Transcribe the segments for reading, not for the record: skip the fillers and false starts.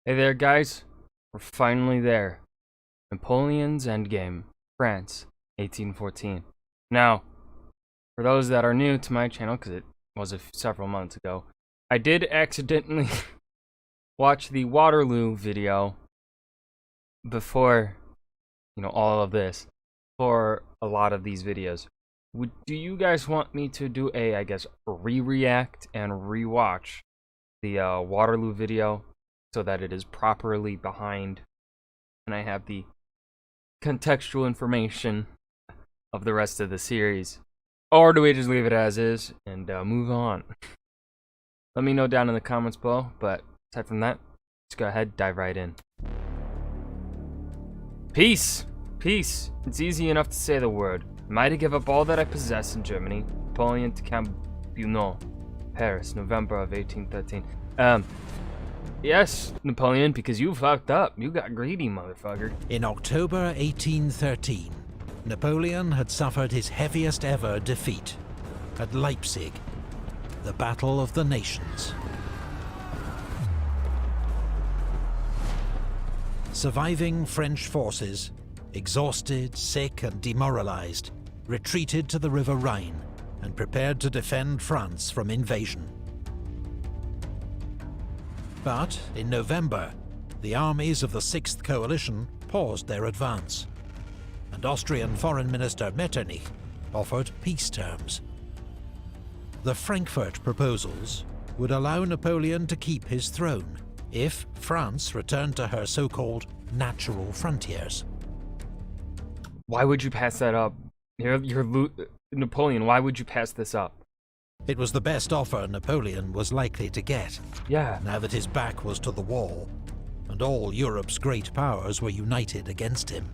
Hey there, guys. We're finally there. Napoleon's Endgame, France, 1814. Now, for those that are new to my channel, because it was several months ago, I did accidentally watch the Waterloo video before, all of this, for a lot of these videos. Do you guys want me to do a re-react and re-watch the Waterloo video so that it is properly behind and I have the contextual information of the rest of the series? Or do we just leave it as is and move on? Let me know down in the comments below, but aside from that, let's go ahead, dive right in. Peace! Peace! It's easy enough to say the word. Am I to give up all that I possess in Germany? Napoleon to Camp Bunot, Paris, November of 1813. Yes, Napoleon, because you fucked up. You got greedy, motherfucker. In October 1813, Napoleon had suffered his heaviest ever defeat at Leipzig, the Battle of the Nations. Surviving French forces, exhausted, sick and demoralized, retreated to the River Rhine and prepared to defend France from invasion. But in November, the armies of the Sixth Coalition paused their advance, and Austrian Foreign Minister Metternich offered peace terms. The Frankfurt proposals would allow Napoleon to keep his throne if France returned to her so-called natural frontiers. Why would you pass that up? Napoleon, why would you pass this up? It was the best offer Napoleon was likely to get. Yeah. Now that his back was to the wall, and all Europe's great powers were united against him.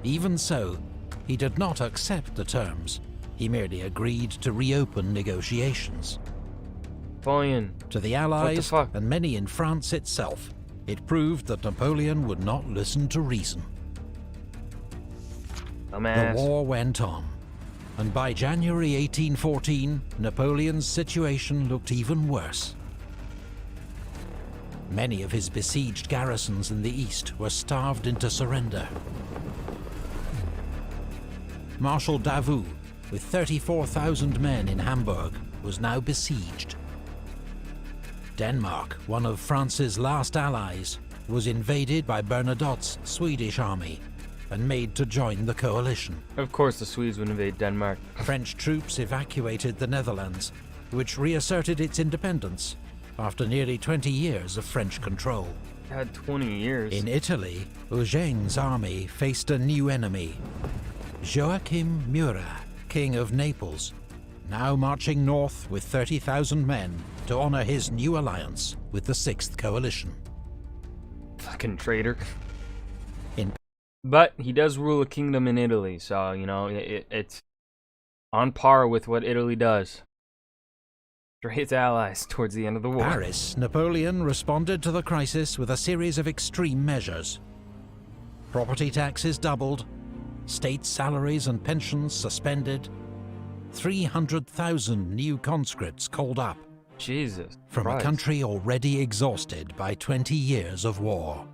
Even so, he did not accept the terms. He merely agreed to reopen negotiations. Napoleon. To the Allies, what the fuck? and many in France itself, it proved that Napoleon would not listen to reason. Dumbass. The war went on, and by January 1814, Napoleon's situation looked even worse. Many of his besieged garrisons in the east were starved into surrender. Marshal Davout, with 34,000 men in Hamburg, was now besieged. Denmark, one of France's last allies, was invaded by Bernadotte's Swedish army and made to join the coalition. Of course the Swedes would invade Denmark. French troops evacuated the Netherlands, which reasserted its independence after nearly 20 years of French control. Had 20 years. In Italy, Eugene's army faced a new enemy. Joachim Murat, King of Naples, now marching north with 30,000 men to honor his new alliance with the Sixth Coalition. Fucking traitor. But he does rule a kingdom in Italy, so, it's on par with what Italy does for its allies towards the end of the war. Paris, Napoleon responded to the crisis with a series of extreme measures. Property taxes doubled, state salaries and pensions suspended, 300,000 new conscripts called up. Jesus from Christ. A country already exhausted by 20 years of war.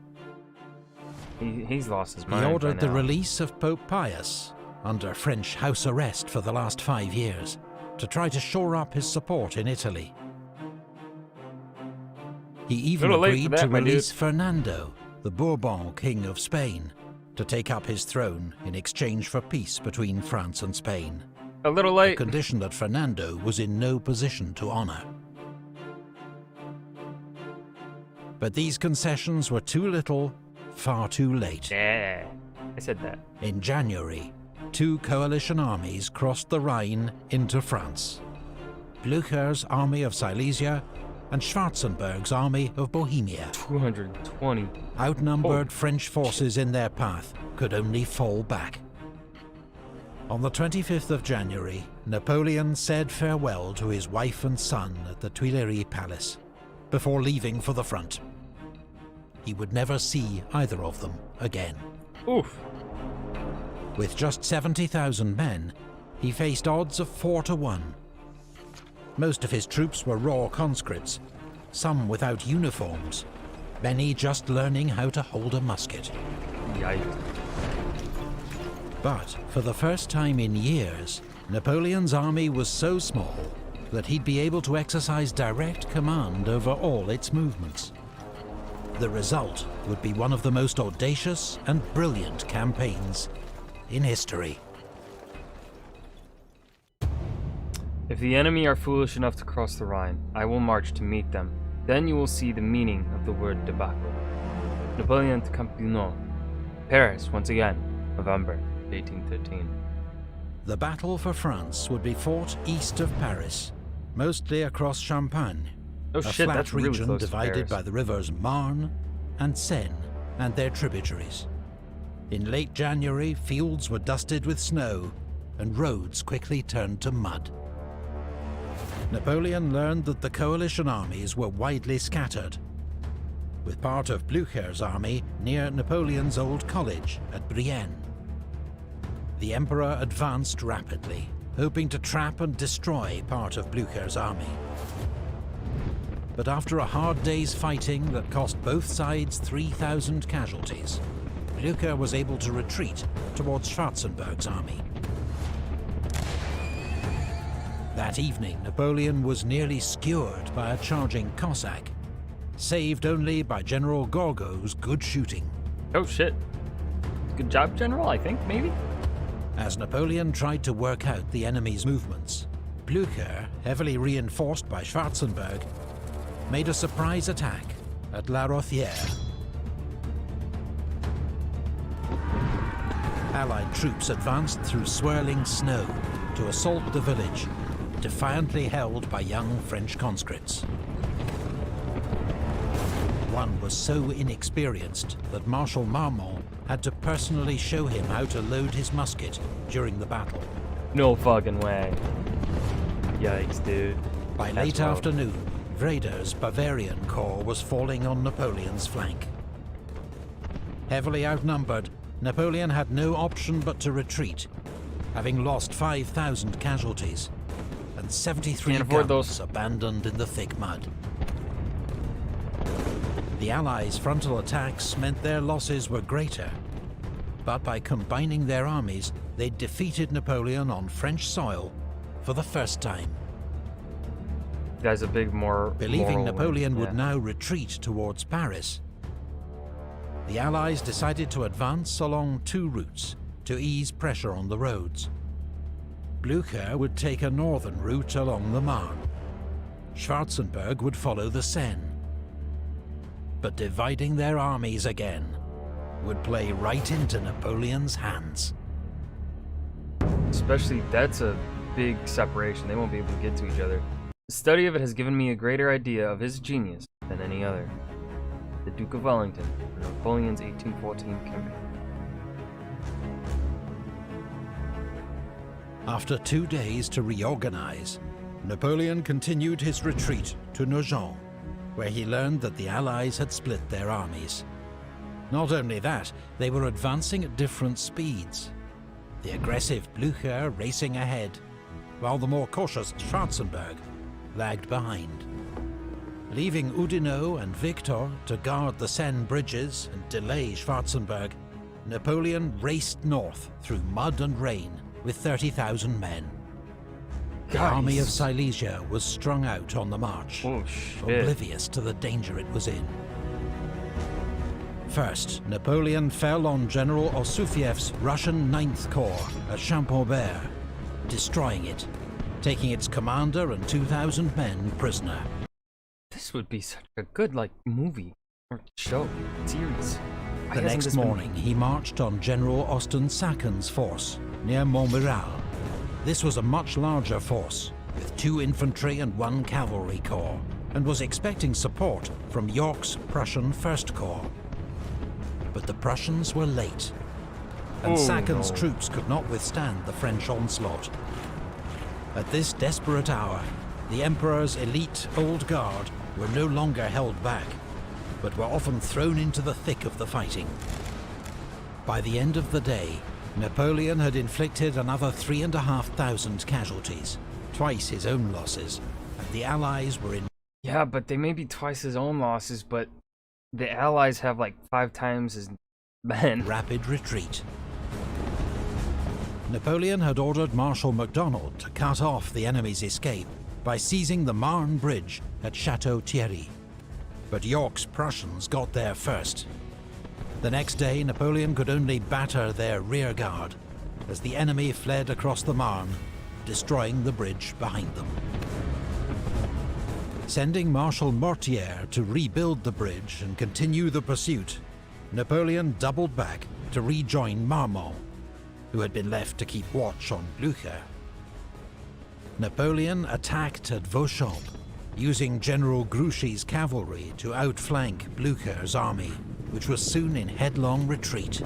He's lost his mind. He ordered by the now. release of Pope Pius, under French house arrest for the last 5 years, to try to shore up his support in Italy. He even agreed to release Fernando, the Bourbon King of Spain, to take up his throne in exchange for peace between France and Spain. A little late. A condition that Fernando was in no position to honor. But these concessions were too little, far too late. Yeah, I said that. In January, 2 coalition armies crossed the Rhine into France. Blücher's army of Silesia and Schwarzenberg's army of Bohemia. 220. Outnumbered French forces in their path could only fall back. On the 25th of January, Napoleon said farewell to his wife and son at the Tuileries Palace before leaving for the front. He would never see either of them again. Oof. With just 70,000 men, he faced odds of 4-1. Most of his troops were raw conscripts, some without uniforms, many just learning how to hold a musket. Yikes. But for the first time in years, Napoleon's army was so small that he'd be able to exercise direct command over all its movements. The result would be one of the most audacious and brilliant campaigns in history. If the enemy are foolish enough to cross the Rhine, I will march to meet them. Then you will see the meaning of the word debacle. Napoleon to Campino. Paris, once again, November 1813. The battle for France would be fought east of Paris, mostly across Champagne, Oh a shit, flat that's really region close to divided Paris. by the rivers Marne and Seine and their tributaries. In late January, fields were dusted with snow and roads quickly turned to mud. Napoleon learned that the coalition armies were widely scattered, with part of Blücher's army near Napoleon's old college at Brienne. The Emperor advanced rapidly, hoping to trap and destroy part of Blücher's army. But after a hard day's fighting that cost both sides 3,000 casualties, Blücher was able to retreat towards Schwarzenberg's army. That evening, Napoleon was nearly skewered by a charging Cossack, saved only by General Gorgo's good shooting. Oh shit. Good job, General, I think, maybe? As Napoleon tried to work out the enemy's movements, Blücher, heavily reinforced by Schwarzenberg, made a surprise attack at La Rothière. Allied troops advanced through swirling snow to assault the village, defiantly held by young French conscripts. One was so inexperienced that Marshal Marmont had to personally show him how to load his musket during the battle. No fucking way. Yikes, dude. By That's late wild. afternoon, Wreder's Bavarian Corps was falling on Napoleon's flank. Heavily outnumbered, Napoleon had no option but to retreat, having lost 5,000 casualties, and 73 Can't afford guns those. abandoned in the thick mud. The Allies' frontal attacks meant their losses were greater, but by combining their armies, they defeated Napoleon on French soil for the first time. That's a big Believing moral Napoleon win. would Yeah. now retreat towards Paris, the Allies decided to advance along two routes to ease pressure on the roads. Blücher would take a northern route along the Marne. Schwarzenberg would follow the Seine. But dividing their armies again would play right into Napoleon's hands. Especially, that's a big separation. They won't be able to get to each other. The study of it has given me a greater idea of his genius than any other. The Duke of Wellington, Napoleon's 1814 campaign. After 2 days to reorganize, Napoleon continued his retreat to Nogent, where he learned that the Allies had split their armies. Not only that, they were advancing at different speeds. The aggressive Blücher racing ahead, while the more cautious Schwarzenberg lagged behind. Leaving Oudinot and Victor to guard the Seine bridges and delay Schwarzenberg, Napoleon raced north through mud and rain with 30,000 men. The army of Silesia was strung out on the march, Oh shit. oblivious to the danger it was in. First, Napoleon fell on General Osufiev's Russian 9th Corps at Champaubert, destroying it, taking its commander and 2,000 men prisoner. This would be such a good, movie or show, series. Why The hasn't next this been- morning, he marched on General Austin Sacken's force near Montmiral. This was a much larger force, with 2 infantry and 1 cavalry corps, and was expecting support from York's Prussian 1st Corps. But the Prussians were late, and Oh, Sacken's no. troops could not withstand the French onslaught. At this desperate hour, the Emperor's elite Old Guard were no longer held back, but were often thrown into the thick of the fighting. By the end of the day, Napoleon had inflicted another 3,500 casualties, twice his own losses, and the Allies were in. Yeah, but they may be twice his own losses, but the Allies have like 5 times his men. Rapid retreat. Napoleon had ordered Marshal MacDonald to cut off the enemy's escape by seizing the Marne Bridge at Chateau Thierry. But York's Prussians got there first. The next day, Napoleon could only batter their rear guard as the enemy fled across the Marne, destroying the bridge behind them. Sending Marshal Mortier to rebuild the bridge and continue the pursuit, Napoleon doubled back to rejoin Marmont, who had been left to keep watch on Blücher. Napoleon attacked at Vauchamp, using General Grouchy's cavalry to outflank Blücher's army, which was soon in headlong retreat.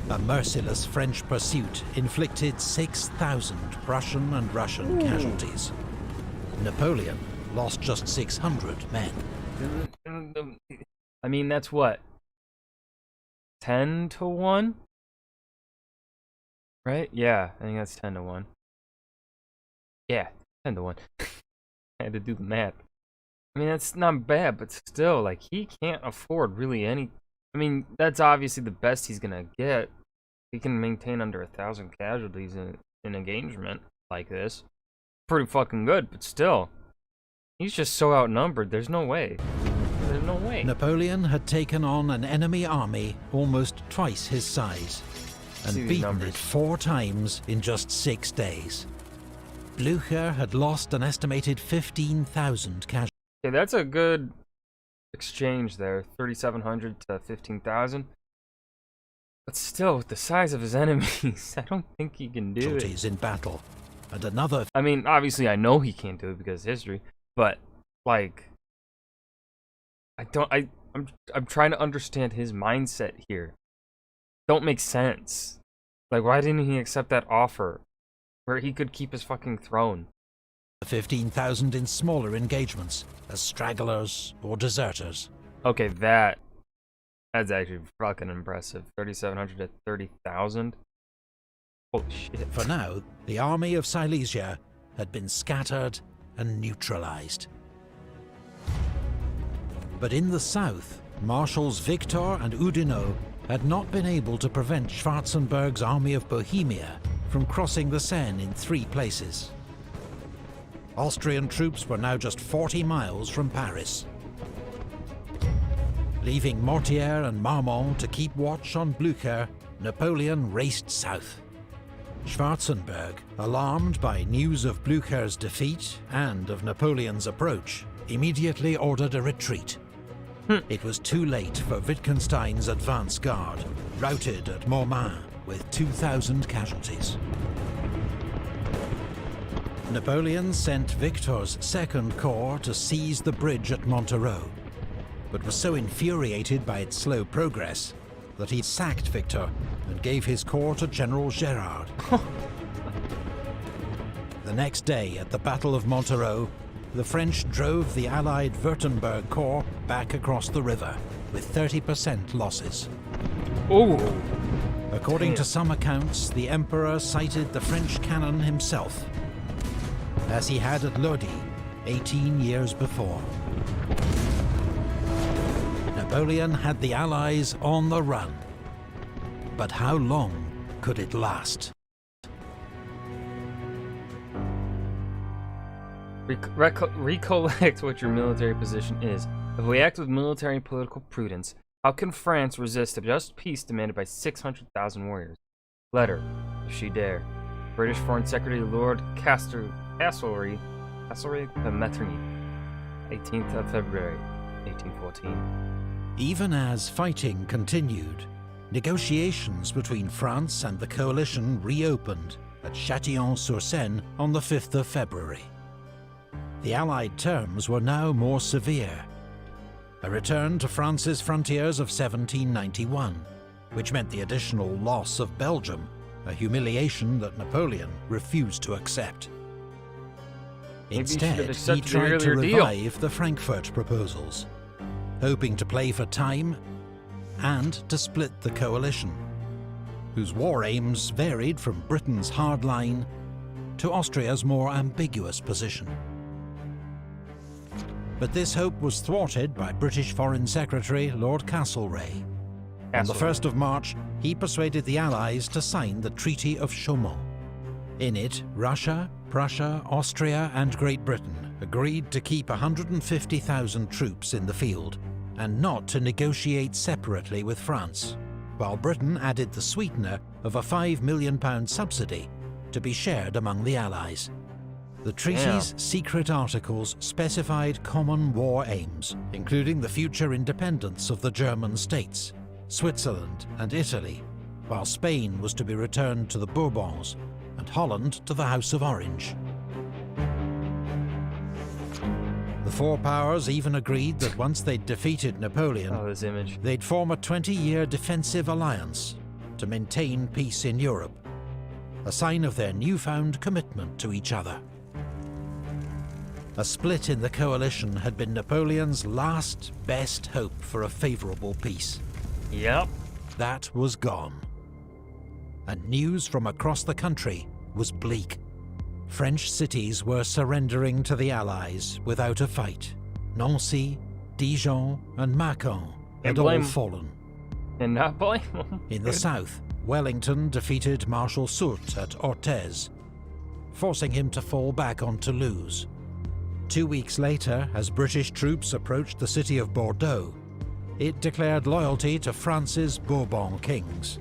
A merciless French pursuit inflicted 6,000 Prussian and Russian casualties. Napoleon lost just 600 men. I mean, that's what? 10 to 1? Right? Yeah, I think that's 10 to 1. Yeah, 10 to 1. I had to do the math. I mean, that's not bad, but still, like, he can't afford really any... I mean, that's obviously the best he's gonna get. He can maintain under 1,000 casualties in an engagement like this. Pretty fucking good, but still. He's just so outnumbered, there's no way. There's no way. Napoleon had taken on an enemy army almost twice his size, and beaten it 4 times in just 6 days. Blücher had lost an estimated 15,000 casualties. Okay, that's a good exchange there, 3,700 to 15,000. But still, with the size of his enemies, I don't think he can do it. In battle, and another... I mean, obviously I know he can't do it because of history, but, like... I'm trying to understand his mindset here. Don't make sense. Like, why didn't he accept that offer? Where he could keep his fucking throne. 15,000 in smaller engagements, as stragglers or deserters. Okay, that's actually fucking impressive. 3,700 to 30,000? Holy shit. For now, the army of Silesia had been scattered and neutralized. But in the south, Marshals Victor and Oudinot had not been able to prevent Schwarzenberg's army of Bohemia from crossing the Seine in 3 places. Austrian troops were now just 40 miles from Paris. Leaving Mortier and Marmont to keep watch on Blücher, Napoleon raced south. Schwarzenberg, alarmed by news of Blücher's defeat and of Napoleon's approach, immediately ordered a retreat. It was too late for Wittgenstein's advance guard, routed at Mormant with 2,000 casualties. Napoleon sent Victor's Second Corps to seize the bridge at Montereau, but was so infuriated by its slow progress that he sacked Victor and gave his corps to General Gérard. The next day, at the Battle of Montereau, the French drove the Allied Württemberg Corps back across the river, with 30% losses. Oh! According to some accounts, the Emperor cited the French cannon himself, as he had at Lodi 18 years before. Napoleon had the Allies on the run, but how long could it last? Recollect what your military position is. If we act with military and political prudence, how can France resist a just peace demanded by 600,000 warriors? Letter, if she dare. British Foreign Secretary Lord Castlereagh to Metternich, 18th of February, 1814. Even as fighting continued, negotiations between France and the coalition reopened at Châtillon-sur-Seine on the 5th of February. The Allied terms were now more severe. A return to France's frontiers of 1791, which meant the additional loss of Belgium, a humiliation that Napoleon refused to accept. Instead, he tried to revive the Frankfurt proposals, hoping to play for time and to split the coalition, whose war aims varied from Britain's hard line to Austria's more ambiguous position. But this hope was thwarted by British Foreign Secretary Lord Castlereagh. On the 1st of March, he persuaded the Allies to sign the Treaty of Chaumont. In it, Russia, Prussia, Austria and Great Britain agreed to keep 150,000 troops in the field, and not to negotiate separately with France, while Britain added the sweetener of a £5 million subsidy to be shared among the Allies. The treaty's secret articles specified common war aims, including the future independence of the German states, Switzerland and Italy, while Spain was to be returned to the Bourbons and Holland to the House of Orange. The four powers even agreed that once they'd defeated Napoleon, they'd form a 20-year defensive alliance to maintain peace in Europe, a sign of their newfound commitment to each other. A split in the coalition had been Napoleon's last, best hope for a favourable peace. Yep. That was gone. And news from across the country was bleak. French cities were surrendering to the Allies without a fight. Nancy, Dijon and Mâcon had all fallen. And not blame them. In the south, Wellington defeated Marshal Soult at Orthez, forcing him to fall back on Toulouse. 2 weeks later, as British troops approached the city of Bordeaux, it declared loyalty to France's Bourbon kings.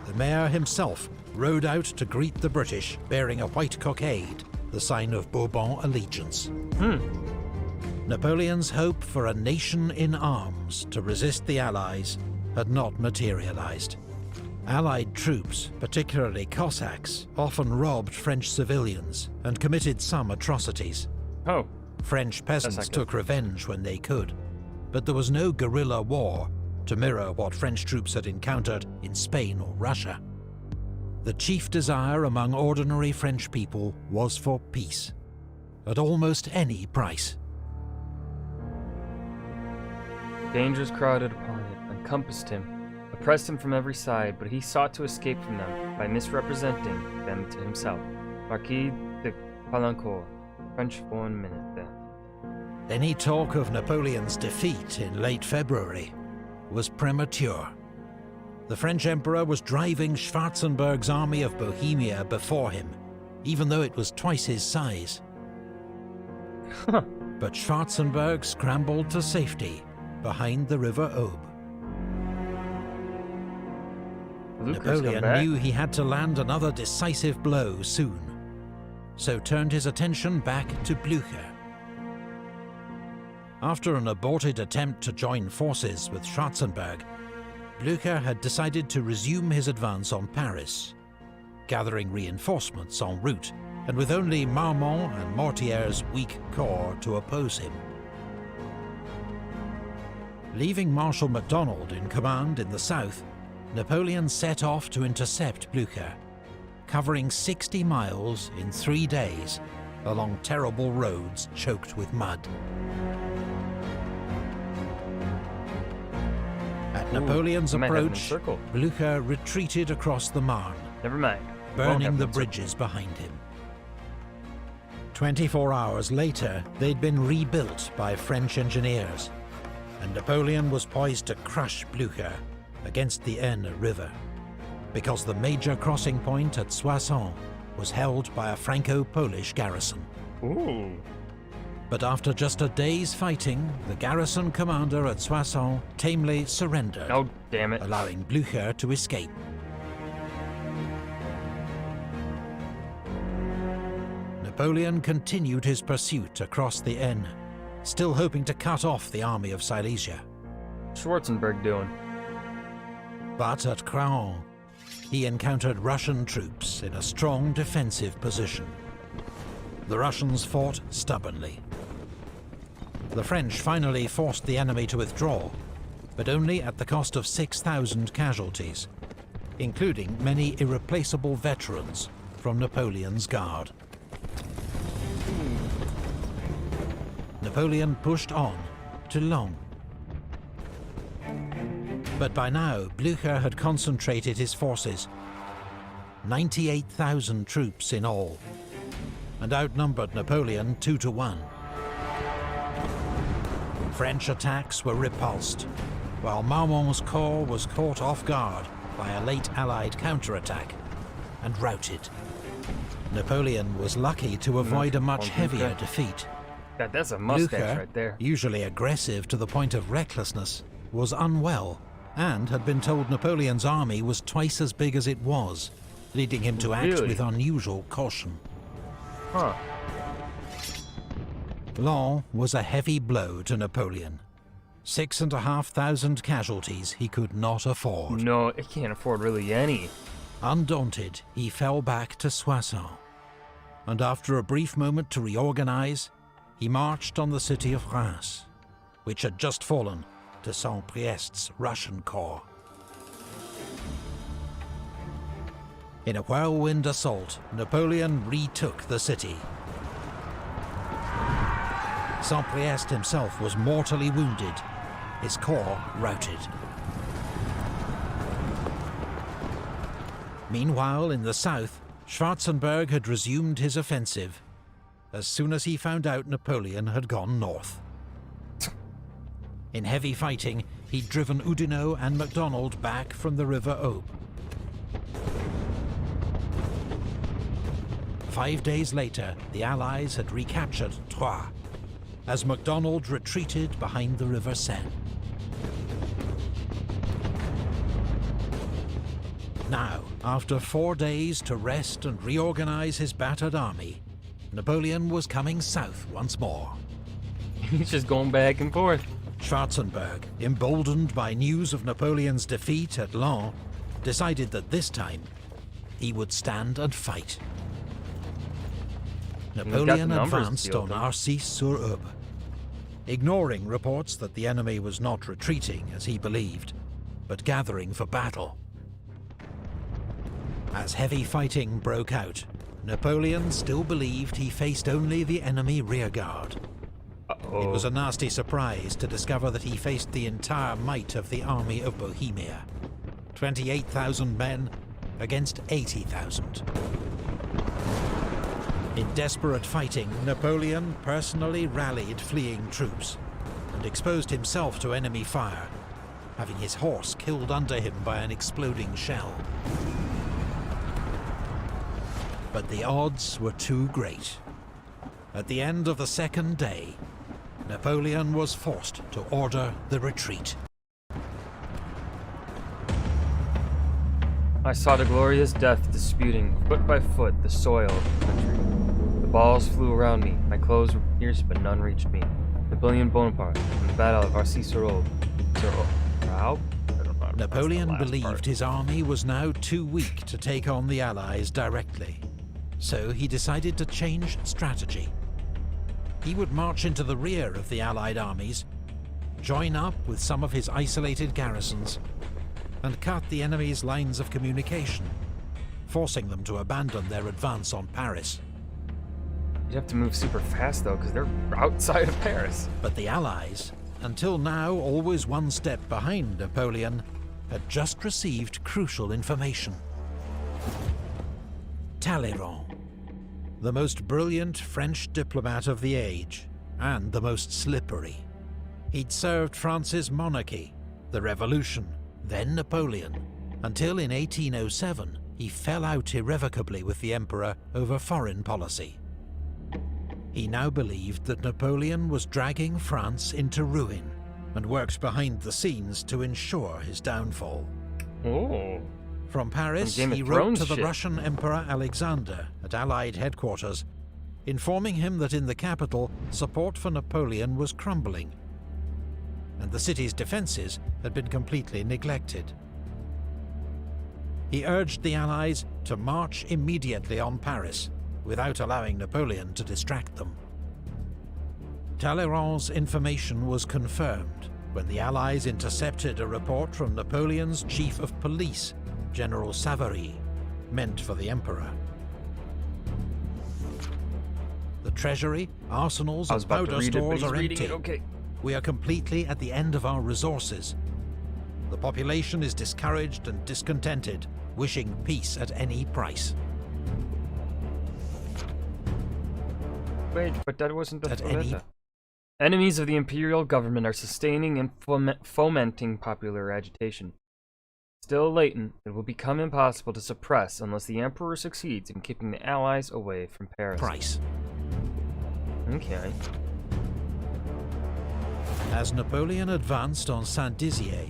The mayor himself rode out to greet the British, bearing a white cockade, the sign of Bourbon allegiance. Napoleon's hope for a nation in arms to resist the Allies had not materialized. Allied troops, particularly Cossacks, often robbed French civilians and committed some atrocities. French peasants took revenge when they could, but there was no guerrilla war to mirror what French troops had encountered in Spain or Russia. The chief desire among ordinary French people was for peace, at almost any price. Dangers crowded upon him, encompassed him, oppressed him from every side, but he sought to escape from them by misrepresenting them to himself. Marquis de Caulaincourt, French foreign minister. Any talk of Napoleon's defeat in late February was premature. The French Emperor was driving Schwarzenberg's army of Bohemia before him, even though it was twice his size. But Schwarzenberg scrambled to safety behind the River Aube. Napoleon knew he had to land another decisive blow soon, so turned his attention back to Blücher. After an aborted attempt to join forces with Schwarzenberg, Blücher had decided to resume his advance on Paris, gathering reinforcements en route, and with only Marmont and Mortier's weak corps to oppose him. Leaving Marshal MacDonald in command in the south, Napoleon set off to intercept Blücher, covering 60 miles in 3 days along terrible roads choked with mud. At Napoleon's approach, Blücher retreated across the Marne, burning the bridges behind him. 24 hours later, they'd been rebuilt by French engineers, and Napoleon was poised to crush Blücher against the Aisne River, because the major crossing point at Soissons was held by a Franco-Polish garrison. But after just a day's fighting, the garrison commander at Soissons tamely surrendered, allowing Blücher to escape. Napoleon continued his pursuit across the Aisne, still hoping to cut off the army of Silesia. Schwarzenberg doing? But at Craon, he encountered Russian troops in a strong defensive position. The Russians fought stubbornly. The French finally forced the enemy to withdraw, but only at the cost of 6,000 casualties, including many irreplaceable veterans from Napoleon's guard. Napoleon pushed on to Laon. But by now, Blücher had concentrated his forces, 98,000 troops in all, and outnumbered Napoleon 2 to 1. French attacks were repulsed, while Marmont's corps was caught off guard by a late Allied counterattack and routed. Napoleon was lucky to avoid a much heavier defeat. That's a mustache Blücher, right there. usually aggressive to the point of recklessness, was unwell and had been told Napoleon's army was twice as big as it was, leading him to act with unusual caution. Huh. Laon was a heavy blow to Napoleon. 6,500 casualties he could not afford. No, it can't afford really any. Undaunted, he fell back to Soissons, and after a brief moment to reorganize, he marched on the city of Reims, which had just fallen to Saint-Priest's Russian corps. In a whirlwind assault, Napoleon retook the city. Saint-Priest himself was mortally wounded, his corps routed. Meanwhile, in the south, Schwarzenberg had resumed his offensive as soon as he found out Napoleon had gone north. In heavy fighting, he'd driven Oudinot and MacDonald back from the River Aube. 5 days later, the Allies had recaptured Troyes, as MacDonald retreated behind the River Seine. Now, after 4 days to rest and reorganize his battered army, Napoleon was coming south once more. He's just going back and forth. Schwarzenberg, emboldened by news of Napoleon's defeat at Laon, decided that this time he would stand and fight. Napoleon advanced on Arcis-sur-Aube, ignoring reports that the enemy was not retreating as he believed, but gathering for battle. As heavy fighting broke out, Napoleon still believed he faced only the enemy rearguard. It was a nasty surprise to discover that he faced the entire might of the army of Bohemia. 28,000 men against 80,000. In desperate fighting, Napoleon personally rallied fleeing troops and exposed himself to enemy fire, having his horse killed under him by an exploding shell. But the odds were too great. At the end of the second day, Napoleon was forced to order the retreat. I saw the glorious death disputing foot by foot the soil of the country. The balls flew around me, my clothes were pierced, but none reached me. Napoleon Bonaparte, in the battle of Arcis-sur-Aube. Napoleon believed his army was now too weak to take on the Allies directly, so he decided to change strategy. He would march into the rear of the Allied armies, join up with some of his isolated garrisons, and cut the enemy's lines of communication, forcing them to abandon their advance on Paris. You'd have to move super fast though, because they're outside of Paris. But the Allies, until now always one step behind Napoleon, had just received crucial information. Talleyrand, the most brilliant French diplomat of the age, and the most slippery. He'd served France's monarchy, the Revolution, then Napoleon, until in 1807 he fell out irrevocably with the Emperor over foreign policy. He now believed that Napoleon was dragging France into ruin, and worked behind the scenes to ensure his downfall. Oh. From Paris, he wrote to the Russian Emperor Alexander at Allied headquarters, informing him that in the capital, support for Napoleon was crumbling, and the city's defences had been completely neglected. He urged the Allies to march immediately on Paris, without allowing Napoleon to distract them. Talleyrand's information was confirmed when the Allies intercepted a report from Napoleon's chief of police, General Savary, meant for the Emperor. The treasury, arsenals, and powder stores are empty. Okay. We are completely at the end of our resources. The population is discouraged and discontented, wishing peace at any price. Wait, but that wasn't the Enemies of the imperial government are sustaining and fomenting popular agitation. Still latent, it will become impossible to suppress unless the Emperor succeeds in keeping the Allies away from Paris. Price. Okay. As Napoleon advanced on Saint-Dizier,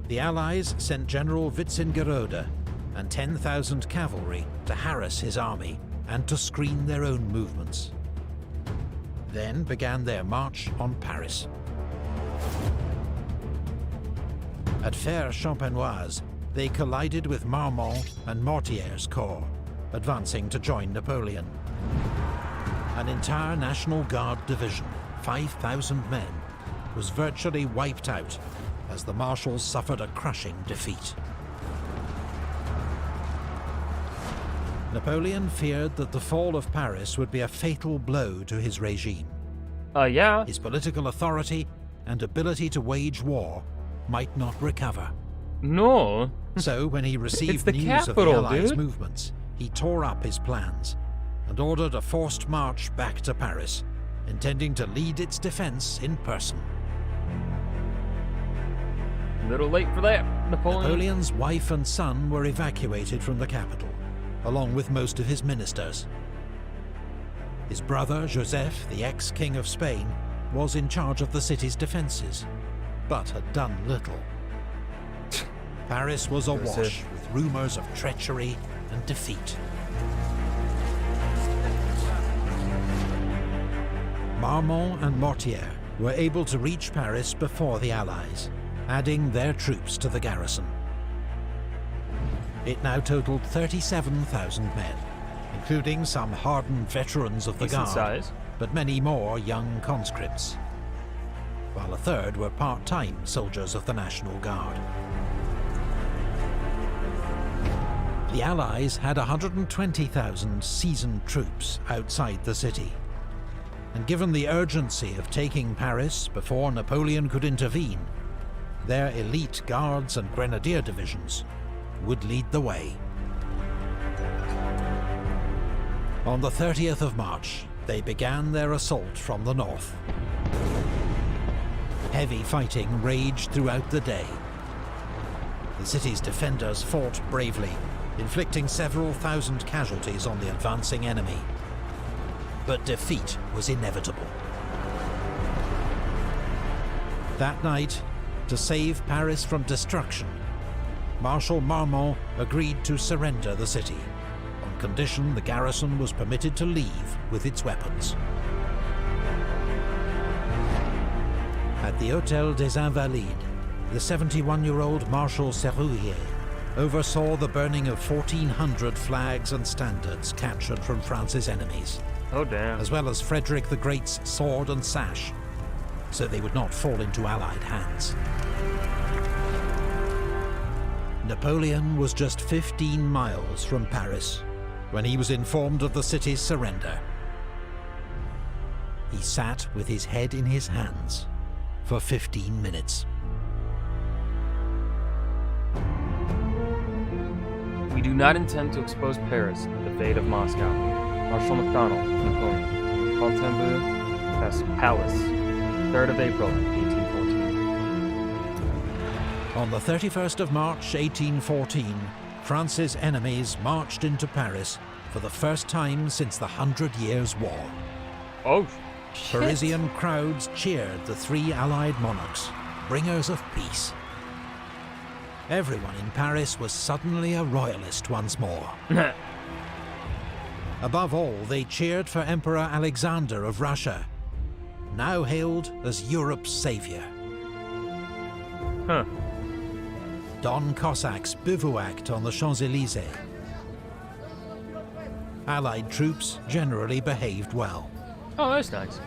the Allies sent General Witzengerode and 10,000 cavalry to harass his army and to screen their own movements. Then began their march on Paris. At Fère-Champenoise, they collided with Marmont and Mortier's corps, advancing to join Napoleon. An entire National Guard division, 5,000 men, was virtually wiped out as the marshals suffered a crushing defeat. Napoleon feared that the fall of Paris would be a fatal blow to his regime. Yeah. His political authority and ability to wage war might not recover. No. So, when he received the news capital, of the Allies' dude. movements, he tore up his plans and ordered a forced march back to Paris, intending to lead its defense in person. A little late for that, Napoleon. Napoleon's wife and son were evacuated from the capital, along with most of his ministers. His brother, Joseph, the ex-king of Spain, was in charge of the city's defences, but had done little. Paris was awash with rumours of treachery and defeat. Marmont and Mortier were able to reach Paris before the Allies, adding their troops to the garrison. It now totaled 37,000 men, including some hardened veterans of the Decent Guard, size. but many more young conscripts, while a third were part-time soldiers of the National Guard. The Allies had 120,000 seasoned troops outside the city, and given the urgency of taking Paris before Napoleon could intervene, their elite guards and grenadier divisions would lead the way. On the 30th of March, they began their assault from the north. Heavy fighting raged throughout the day. The city's defenders fought bravely, inflicting several thousand casualties on the advancing enemy. But defeat was inevitable. That night, to save Paris from destruction, Marshal Marmont agreed to surrender the city, on condition the garrison was permitted to leave with its weapons. At the Hôtel des Invalides, the 71-year-old Marshal Serrurier oversaw the burning of 1,400 flags and standards captured from France's enemies, Oh, damn. as well as Frederick the Great's sword and sash, so they would not fall into Allied hands. Napoleon was just 15 miles from Paris when he was informed of the city's surrender. He sat with his head in his hands for 15 minutes. We do not intend to expose Paris to the fate of Moscow. Marshal MacDonald, Napoleon. Fontainebleau Palace, 3rd of April, 1814. On the 31st of March 1814, France's enemies marched into Paris for the first time since the 100 Years' War. Oh, shit. Parisian crowds cheered the three Allied monarchs, bringers of peace. Everyone in Paris was suddenly a royalist once more. Above all, they cheered for Emperor Alexander of Russia, now hailed as Europe's savior. Huh. Don Cossacks bivouacked on the Champs-Élysées. Allied troops generally behaved well. Oh, that's nice.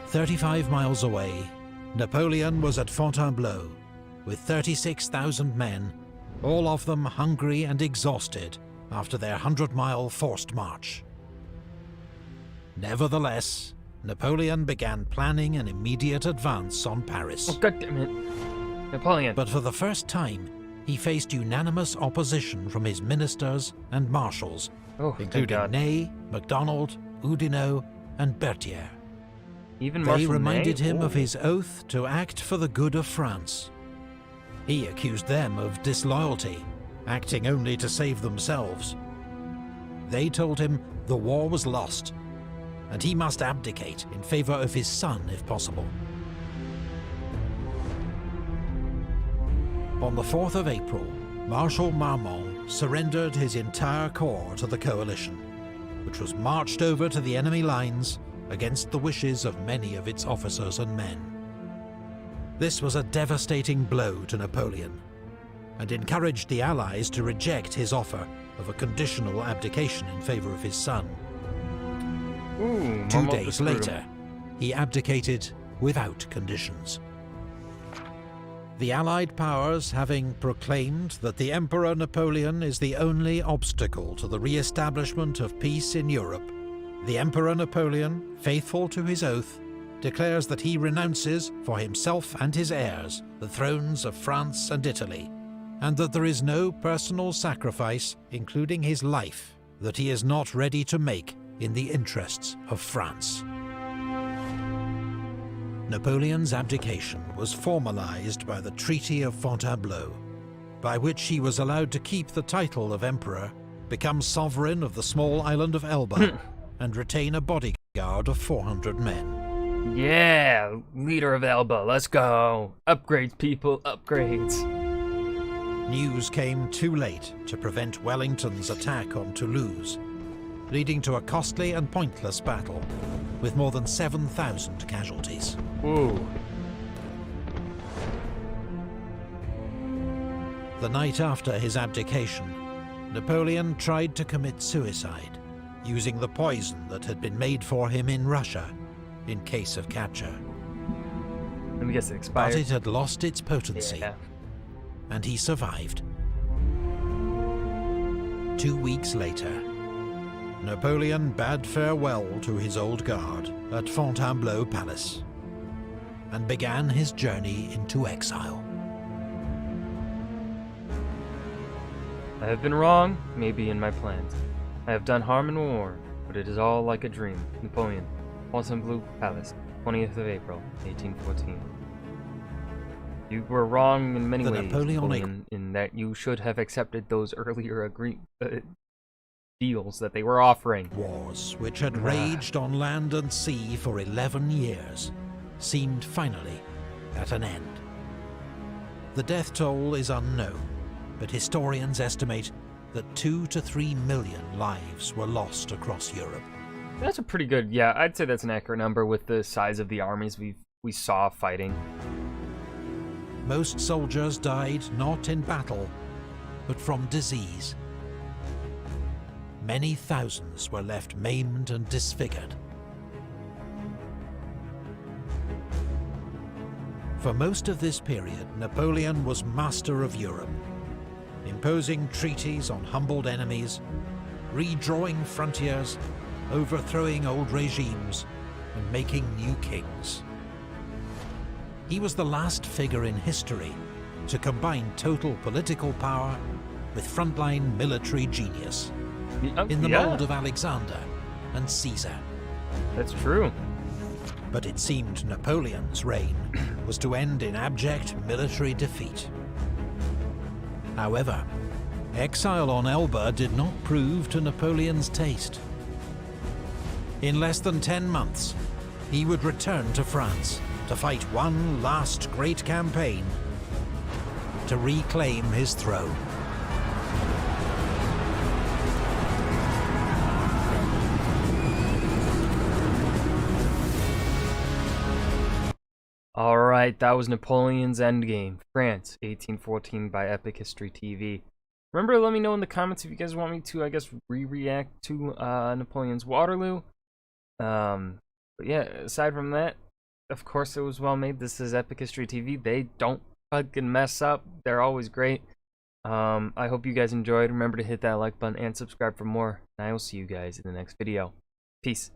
35 miles away, Napoleon was at Fontainebleau with 36,000 men, all of them hungry and exhausted after their 100-mile forced march. Nevertheless, Napoleon began planning an immediate advance on Paris. Oh, God damn it. Napoleon. But for the first time, he faced unanimous opposition from his ministers and marshals Oh, thank including God. Ney, MacDonald, Oudinot, and Berthier. Even They Marshal reminded Ney? him of Ooh. his oath to act for the good of France. He accused them of disloyalty, acting only to save themselves. They told him the war was lost, and he must abdicate in favour of his son if possible. On the 4th of April, Marshal Marmont surrendered his entire corps to the coalition, which was marched over to the enemy lines against the wishes of many of its officers and men. This was a devastating blow to Napoleon, and encouraged the Allies to reject his offer of a conditional abdication in favour of his son. Ooh, 2 Marmont days just screwed later, him. he abdicated without conditions. The Allied powers having proclaimed that the Emperor Napoleon is the only obstacle to the re-establishment of peace in Europe, the Emperor Napoleon, faithful to his oath, declares that he renounces for himself and his heirs the thrones of France and Italy, and that there is no personal sacrifice, including his life, that he is not ready to make in the interests of France. Napoleon's abdication was formalized by the Treaty of Fontainebleau, by which he was allowed to keep the title of emperor, become sovereign of the small island of Elba, and retain a bodyguard of 400 men. Yeah, leader of Elba, let's go. Upgrades, people, upgrades. News came too late to prevent Wellington's attack on Toulouse, leading to a costly and pointless battle, with more than 7,000 casualties. Ooh. The night after his abdication, Napoleon tried to commit suicide, using the poison that had been made for him in Russia, in case of capture. Let me guess, it expired. But it had lost its potency, Yeah. and he survived. 2 weeks later, Napoleon bade farewell to his old guard at Fontainebleau Palace, and began his journey into exile. I have been wrong, maybe in my plans. I have done harm in war, but it is all like a dream. Napoleon, Fontainebleau Palace, 20th of April, 1814. You were wrong in many The ways, Napoleonic Napoleon, in that you should have accepted those earlier deals that they were offering. Wars, which had raged on land and sea for 11 years, seemed finally at an end. The death toll is unknown, but historians estimate that 2 to 3 million lives were lost across Europe. That's a pretty good, yeah, I'd say that's an accurate number with the size of the armies we saw fighting. Most soldiers died not in battle, but from disease. Many thousands were left maimed and disfigured. For most of this period, Napoleon was master of Europe, imposing treaties on humbled enemies, redrawing frontiers, overthrowing old regimes, and making new kings. He was the last figure in history to combine total political power with frontline military genius, in the mold of Alexander and Caesar. That's true. But it seemed Napoleon's reign was to end in abject military defeat. However, exile on Elba did not prove to Napoleon's taste. In less than 10 months, he would return to France to fight one last great campaign to reclaim his throne. Alright, that was Napoleon's Endgame, France, 1814 by Epic History TV. Remember, let me know in the comments if you guys want me to, I guess, re-react to Napoleon's Waterloo. But yeah, aside from that, of course it was well made. This is Epic History TV. They don't fucking mess up. They're always great. I hope you guys enjoyed. Remember to hit that like button and subscribe for more. And I will see you guys in the next video. Peace.